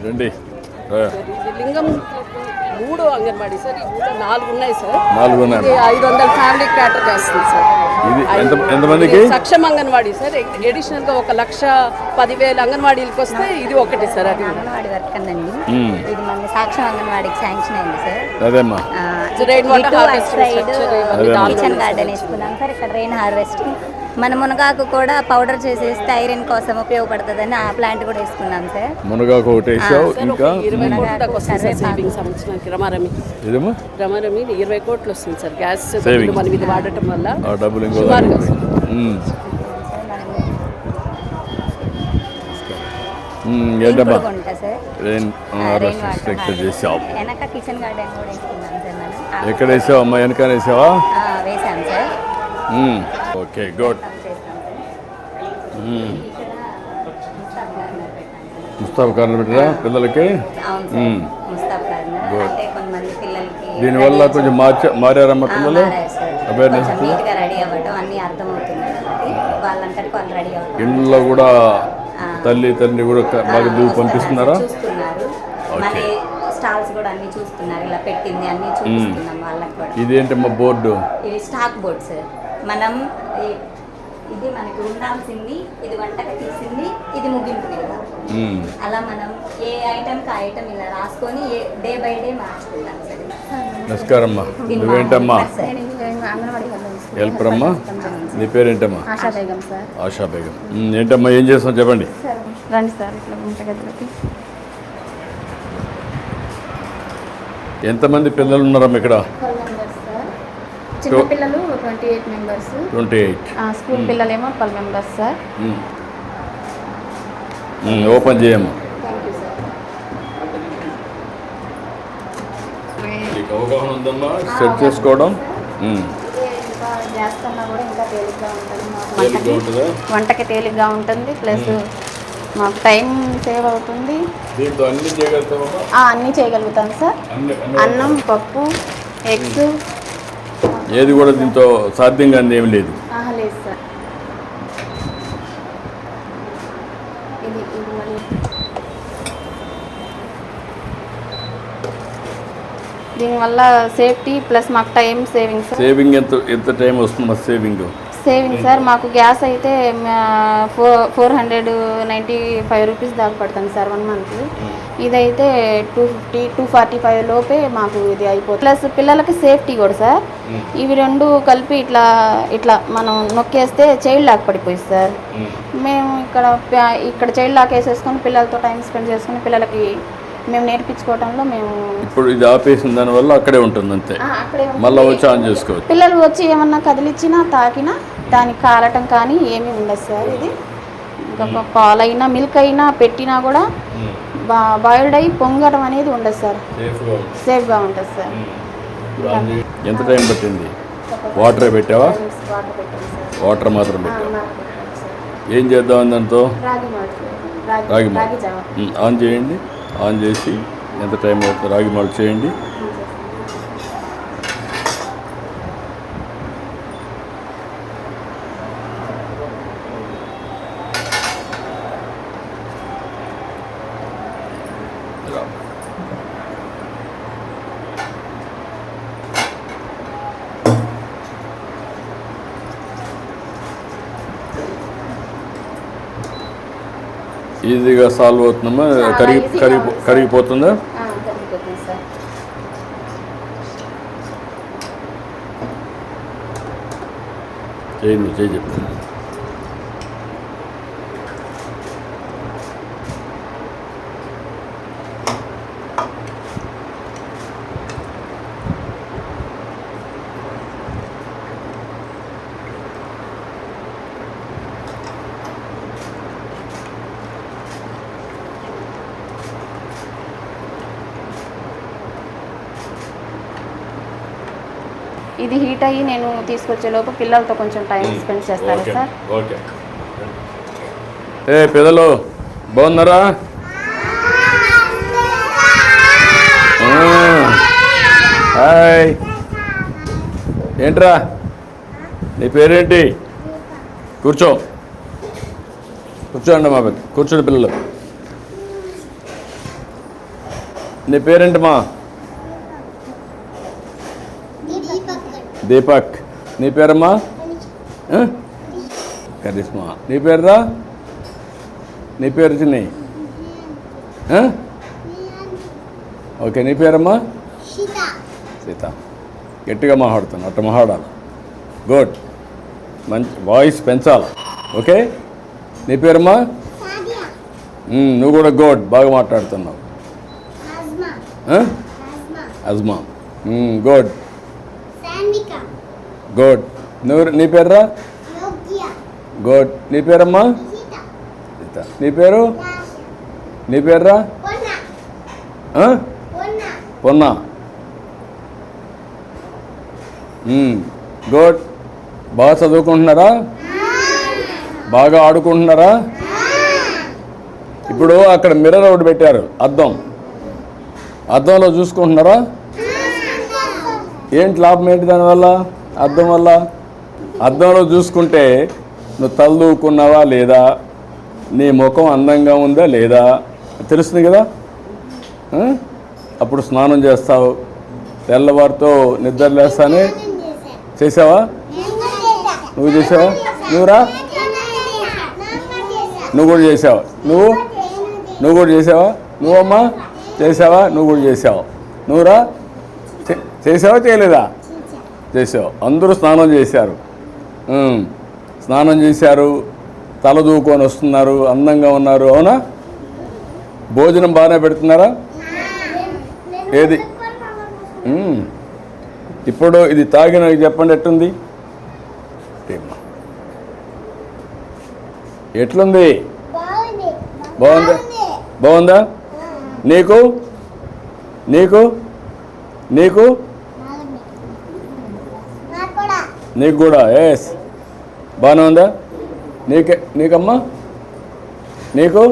రండి. లింగం 3 అంగన్వాడీ సార్. ఈ ఊళ్ళో 4 ఉన్నాయి సార్. 4 ఉన్నాయి. 500 ఫ్యామిలీ క్యాటర్ చేస్తుంది సార్. ఇది ఎంతమందికి? సక్షం అంగన్వాడీ సార్. అడిషనల్ గా 1,10,000 అంగన్వాడీలకు వస్తే ఇది ఒకటి సార్. అది అంగన్వాడీ వర్క్ అందండి. ఇది మన సాక్ష్యం అంగన్వాడీకి శాంక్షన్ అయింది సార్. అదేమ్మా. Rain water harvesting, kitchen garden వేసుకున్నాం సార్. ఇక్కడ రెయిన్ హార్వెస్టింగ్, మన మునగాకు కూడా పౌడర్ చేసేస్తే ఐరన్ కోసం ఉపయోగపడుతుందని ఆ ప్లాంట్ కూడా వేసుకున్నాం సార్. మునగాకు ఒకటి వేసావు. ఇంకా 20 కోట్ల దాకా వస్తుంది సార్ సేవింగ్స్ సంవత్సరానికి. రమారమి 20 కోట్లు వస్తుంది సార్. గ్యాస్ మనం ఇది వాడటం వల్ల డబ్బులు వెనక కిచెన్ గార్డెన్ కూడా వేసుకున్నాం సార్ మనం. ఎక్కడ వేసావు అమ్మా? వెనక వేసావా? వేసాం సార్. Okay, good. ముస్తాబ్ కార్నర్ పెట్టరా పిల్లలకి? దీనివల్ల కొంచెం మారారమ్మా పిల్లలు? అవేర్నెస్ ఇంట్లో కూడా తల్లి తండ్రి కూడా బాగా దూపు పంపిస్తున్నారా? స్టాల్స్ కూడా అన్ని చూస్తున్నారు, ఇలా పెట్టింది అన్ని చూపిస్తున్నాం వాళ్ళకి కూడా. ఇదేంటమ్మా బోర్డు? ఇది స్టాక్ బోర్డ్ సార్. మనం ఇది మనకి ఉండాల్సింది, ఇది వంటకి తీసింది, ఇది ముగింపు కదా. అలా మనం ఏ ఐటమ్కి ఆ ఐటమ్ ఇలా రాసుకొని డే బై డే మార్చుకుంటాం సార్. నమస్కారం అమ్మా. నువ్వేంటమ్మా? హెల్పర్ అమ్మా. నీ పేరేంటమ్మా? ఆశా బేగం సార్. ఆశా బేగం. ఏంటమ్మా ఏం చేస్తాం చెప్పండి. రండి సార్ ఇట్లా వంటగదిలోకి. ఎంతమంది పిల్లలు ఉన్నారమ్మా ఇక్కడ? చిన్న పిల్లలు 28 మెంబర్స్. 28. స్కూల్ పిల్లలేమో 12 మెంబర్స్ సార్. ఓపెన్ చేయమ్మా. అవగాహన ఉందమ్మా సెట్ చేసుకోవడం. గ్యాస్ కన్నా కూడా ఇంకా తేలిగ్గా ఉంటుంది. వంటకి తేలిగ్గా ఉంటుంది, ప్లస్ మాకు టైం సేవ్ అవుతుంది. దీంతో అన్ని చేయగలుగుతామా? అన్నీ చేయగలుగుతాం సార్. అన్నం, పప్పు, ఎగ్స్ ఏది కూడా దీంతో సాధ్యంగా ఏమి లేదు. లేదు సార్. దీనివల్ల సేఫ్టీ ప్లస్ మాకు టైం సేవింగ్ సార్. సేవింగ్ ఎంత టైం వస్తుంది మా సేవింగ్ సార్? మాకు గ్యాస్ అయితే 495 రూపీస్ దాకా పడుతుంది సార్ 1 మంత్. ఇదైతే 250, 245 లోపే మాకు ఇది అయిపోతుంది. ప్లస్ పిల్లలకి సేఫ్టీ కూడా సార్. ఇవి 2 కలిపి ఇట్లా మనం నొక్కేస్తే చైల్డ్ లాక్ పడిపోయింది సార్. మేము ఇక్కడ చైల్డ్ లాక్ వేసేసుకొని పిల్లలతో టైం స్పెండ్ చేసుకుని పిల్లలకి మేము నేర్పించుకోవడంలో మేము ఇప్పుడు ఇది ఆపేసిన దానివల్ల అక్కడే ఉంటుంది అంతే. మళ్ళీ వచ్చి ఆన్ చేసుకోవచ్చు. పిల్లలు వచ్చి ఏమన్నా కదిలిచ్చినా తాకినా దానికి కాలటం కానీ ఏమీ ఉండదు సార్. ఇది ఇంకా పాలైనా మిల్క్ అయినా పెట్టినా కూడా బాయిల్డ్ అయ్యి పొంగడం అనేది ఉండదు సార్. సేఫ్గా ఉంటుంది సార్. ఎంత టైం పట్టింది? వాటర్ పెట్టావా? వాటర్ మాత్రం పెట్టావా? ఏం చేద్దాం దాంతో? రాగి మాల్ట్ ఆన్ చేయండి. ఆన్ చేసి ఎంత టైం అవుతుంది రాగి మాల్ట్ చేయండి. ఈజీగా సాల్వ్ అవుతుందమ్మా. కరిగిపోతుందా? చేయి చెప్తాను. ఇది హీట్ అయ్యి నేను తీసుకొచ్చే లోపు పిల్లలతో కొంచెం టైం స్పెండ్ చేస్తారా సార్? ఓకే. పిల్లలు బాగున్నారా? హాయ్. ఏంట్రా నీ పేరేంటి? కూర్చోండి మా పెద్ద. కూర్చోండి పిల్లలు. నీ పేరేంటమ్మా? దీపక్. నీ పేరమ్మా? కరిష్మా. నీ పేరురా? నీ పేరు చిన్ని? ఓకే, నీ పేరమ్మా? సీత. గట్టిగా మాట్లాడుతాను, అట్ట మాట్లాడాలి. గుడ్, మంచి వాయిస్ పెంచాలి. ఓకే, నీ పేరమ్మా? నువ్వు కూడా గుడ్, బాగా మాట్లాడుతున్నావు. అజ్మా. Good good. నీ పేరురా? గుడ్. నీ పేరమ్మా? సీత. నీ పేరు? నీ పేరురా? పొన్నా. గుడ్. బాగా చదువుకుంటున్నారా? బాగా ఆడుకుంటున్నారా? ఇప్పుడు అక్కడ మిర్రర్ ఒకటి పెట్టారు, అద్దంలో చూసుకుంటున్నారా? ఏంటి లాభం ఏంటి దానివల్ల? అద్దం వల్ల అద్దంలో చూసుకుంటే నువ్వు తలదూకున్నావా లేదా, నీ ముఖం అందంగా ఉందా లేదా తెలుస్తుంది కదా. అప్పుడు స్నానం చేస్తావు, తెల్లవారితో నిద్ర లేస్తానే. చేసావా? నువ్వు చేసావా? నువ్వురా? నువ్వు కూడా చేసావా? నువ్వు కూడా చేసావా? నువ్వమ్మా చేసావా? నువ్వు కూడా చేసావు. నువ్వురా? చేసావా చేయలేదా? చేసావు. అందరూ స్నానం చేశారు, తల దూకొని వస్తున్నారు, అందంగా ఉన్నారు. అవునా? భోజనం బాగానే పెడుతున్నారా? ఏది ఇప్పుడు ఇది తాగిన చెప్పండి, ఎట్లుంది? ఎట్లుంది? బాగుందా? నీకు నీకు నీకు నీకు కూడా? ఎస్, బాగానే ఉందా? నీకమ్మా? నీకు?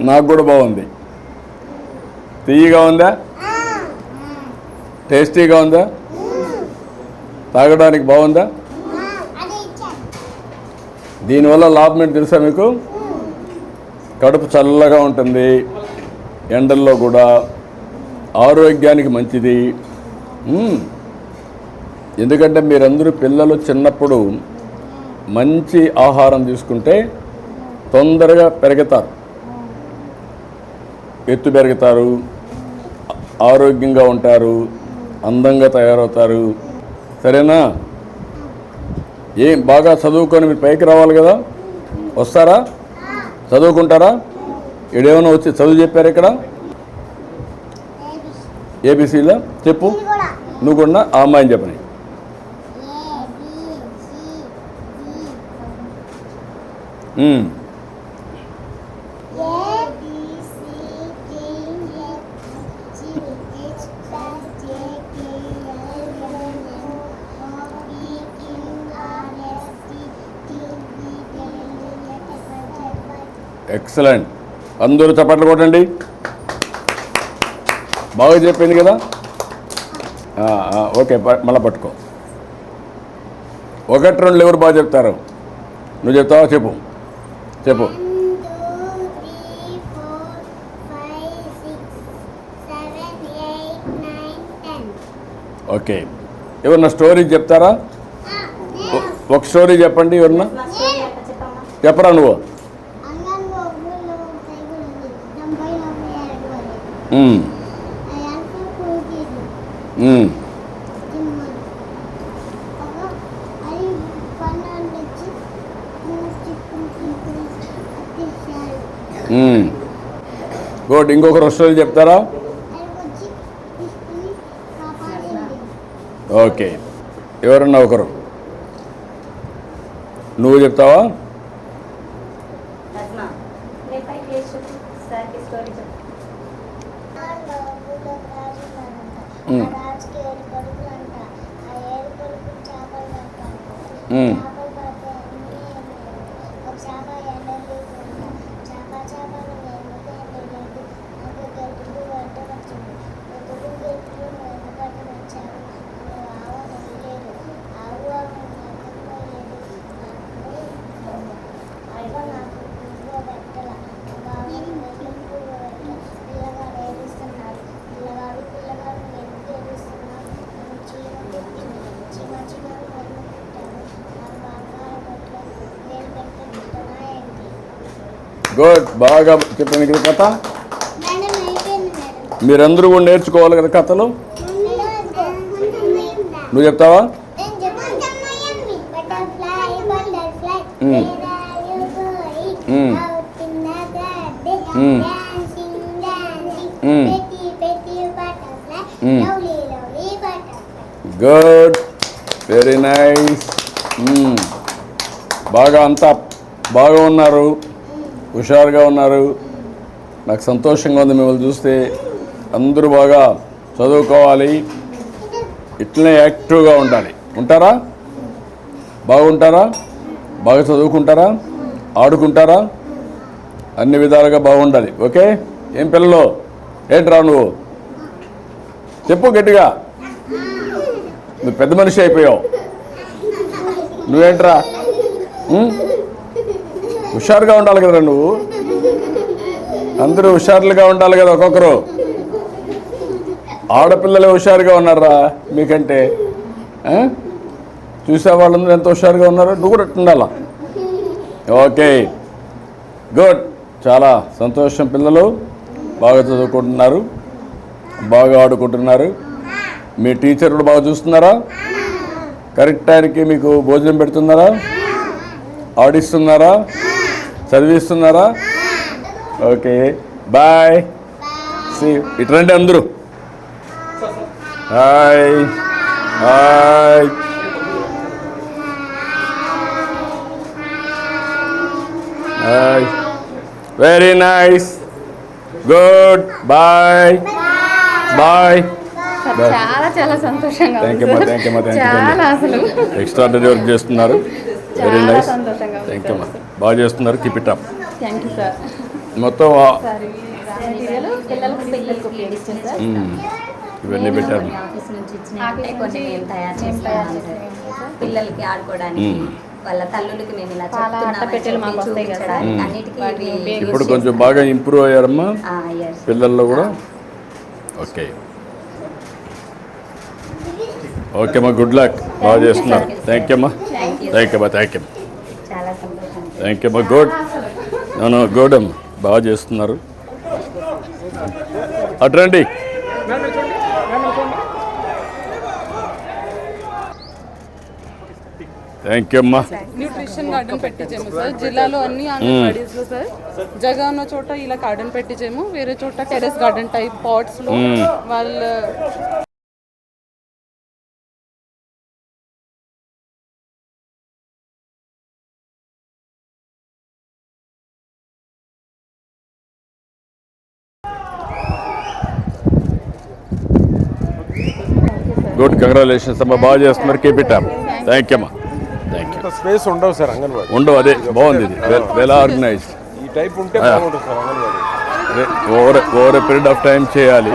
నాకు కూడా బాగుంది. తీయగా ఉందా? టేస్టీగా ఉందా? తాగడానికి బాగుందా? దీనివల్ల లాభం ఏంటి తెలుసా మీకు? కడుపు చల్లగా ఉంటుంది, ఎండల్లో కూడా ఆరోగ్యానికి మంచిది. ఎందుకంటే మీరందరూ పిల్లలు చిన్నప్పుడు మంచి ఆహారం తీసుకుంటే తొందరగా పెరుగుతారు, ఎత్తు పెరుగుతారు, ఆరోగ్యంగా ఉంటారు, అందంగా తయారవుతారు. సరేనా? బాగా చదువుకొని మీరు పైకి రావాలి కదా. వస్తారా? చదువుకుంటారా? ఇక్కడేమైనా వచ్చి చదువు చెప్పారు ఇక్కడ? ఏబిసిలో చెప్పు. నువ్వు కూడా ఆ అమ్మాయిని చెప్పని. ఎక్సలెంట్. అందరూ చప్పట్లు కొట్టండి. బాగా చెప్పింది కదా. ఓకే, మళ్ళీ పట్టుకో. 1, 2 ఎవరు బాగా చెప్తారు? నువ్వు చెప్తావా? చెప్పు. 1, 2, 3, 4, 5, 6, 7, 8, 9, 10. ఓకే, ఎవరన్నా స్టోరీ చెప్తారా? ఒక స్టోరీ చెప్పండి. ఎవరన్నా చెప్పరా? నువ్వు గుడ్. ఇంకొకరు స్టోరీ చెప్తారా? ఓకే, ఎవరన్నా ఒకరు. నువ్వు చెప్తావా? గుడ్, బాగా చెప్పాను కదా కథ. మేడం అయిపోయింది మేడం. మీరందరూ కూడా నేర్చుకోవాలి కదా కథలు. నువ్వు చెప్తావా? Good, very nice. బాగా అంతా బాగా ఉన్నారు, హుషారుగా ఉన్నారు. నాకు సంతోషంగా ఉంది మిమ్మల్ని చూస్తే. అందరూ బాగా చదువుకోవాలి, ఇట్లనే యాక్టివ్గా ఉండాలి. ఉంటారా? బాగుంటారా? బాగా చదువుకుంటారా? ఆడుకుంటారా? అన్ని విధాలుగా బాగుండాలి. ఓకే? ఏం పిల్లలు, ఏంట్రా నువ్వు చెప్పు గట్టిగా. నువ్వు పెద్ద మనిషి అయిపోయావు. నువ్వేంట్రా? హుషారుగా ఉండాలి కదరా నువ్వు. అందరూ హుషారులుగా ఉండాలి కదా. ఒక్కొక్కరు ఆడపిల్లలే హుషారుగా ఉన్నారా మీకంటే? చూసే వాళ్ళందరూ ఎంత హుషారుగా ఉన్నారు. నువ్వు కూడా ఉండాలా. ఓకే, గుడ్, చాలా సంతోషం. పిల్లలు బాగా చదువుకుంటున్నారు, బాగా ఆడుకుంటున్నారు. మీ టీచర్ కూడా బాగా చూస్తున్నారా? కరెక్ట్ టైంకి మీకు భోజనం పెడుతున్నారా? ఆడిస్తున్నారా? చదివిస్తున్నారా? Okay, bye. ఇటు రండి అందరూ. Hi hi. Hi, very nice, good, bye bye. చాలా చాలా సంతోషంగా థ్యాంక్ యూ అమ్మా, థ్యాంక్ యూ అమ్మా, థ్యాంక్ చాలా అసలు యూ. ఎక్స్ట్రాడనరీ వర్క్ చేస్తున్నారు. వెరీ చాలా నైస్, సంతోషంగా ఉంది థ్యాంక్ యూ అమ్మా. బాగా చేస్తున్నారు, keep it up. Thank you sir. మొత్తం పిల్లలకు ఉపయోగిస్తుంది సార్. ఇవన్నీ పెట్టారు. ఆఫీస్ నుంచి ఇచ్చినట్టే కొన్ని మేము తయారు చేస్తాం సార్. పిల్లలకి ఆడుకోవడానికి, వాళ్ళ తల్లులకి మేము ఇలా చాలా అట్టపెట్టెలు మాకు వస్తాయి కదా సార్. అన్నిటికీ ఇవి ఇప్పుడు కొంచెం బాగా ఇంప్రూవ్ అయ్యారమ్మా yes. పిల్లల్లో కూడా. ఓకే ఓకే అమ్మా, గుడ్ లక్, బాగా చేస్తున్నారు. థ్యాంక్ యూ అమ్మా, థ్యాంక్ యూ అమ్మా, థ్యాంక్ యూ, చాలా సంతోషం. థ్యాంక్ యూ అమ్మా. గుడ్, నో గుడ్ అమ్మా, బాగా చేస్తున్నారు. అట్రండి. థ్యాంక్ యూ అమ్మా. న్యూట్రిషన్ గార్డెన్ పెట్టించాము సార్. జిల్లాలో అన్ని అంగన్వాడీస్ లో సార్ జగన్ ఉన్న చోట ఇలా గార్డెన్ పెట్టించాము, వేరే చోట టెరెస్ గార్డెన్ టైప్ పాట్స్ లో వాళ్ళ గుడ్, కంగ్రాచులేషన్స్ అమ్మా, బాగా చేస్తున్నారు. Keep it up. Thank you అమ్మా, థ్యాంక్ యూ. స్పేస్ ఉండవు సార్ అంగన్వాడీ. ఉండవు, అదే బాగుంది. ఇది వెల్ ఆర్గనైజ్డ్. ఈ టైప్ ఉంటే బాగుంటుంది sir anganwadi. Over a period of time చేయాలి.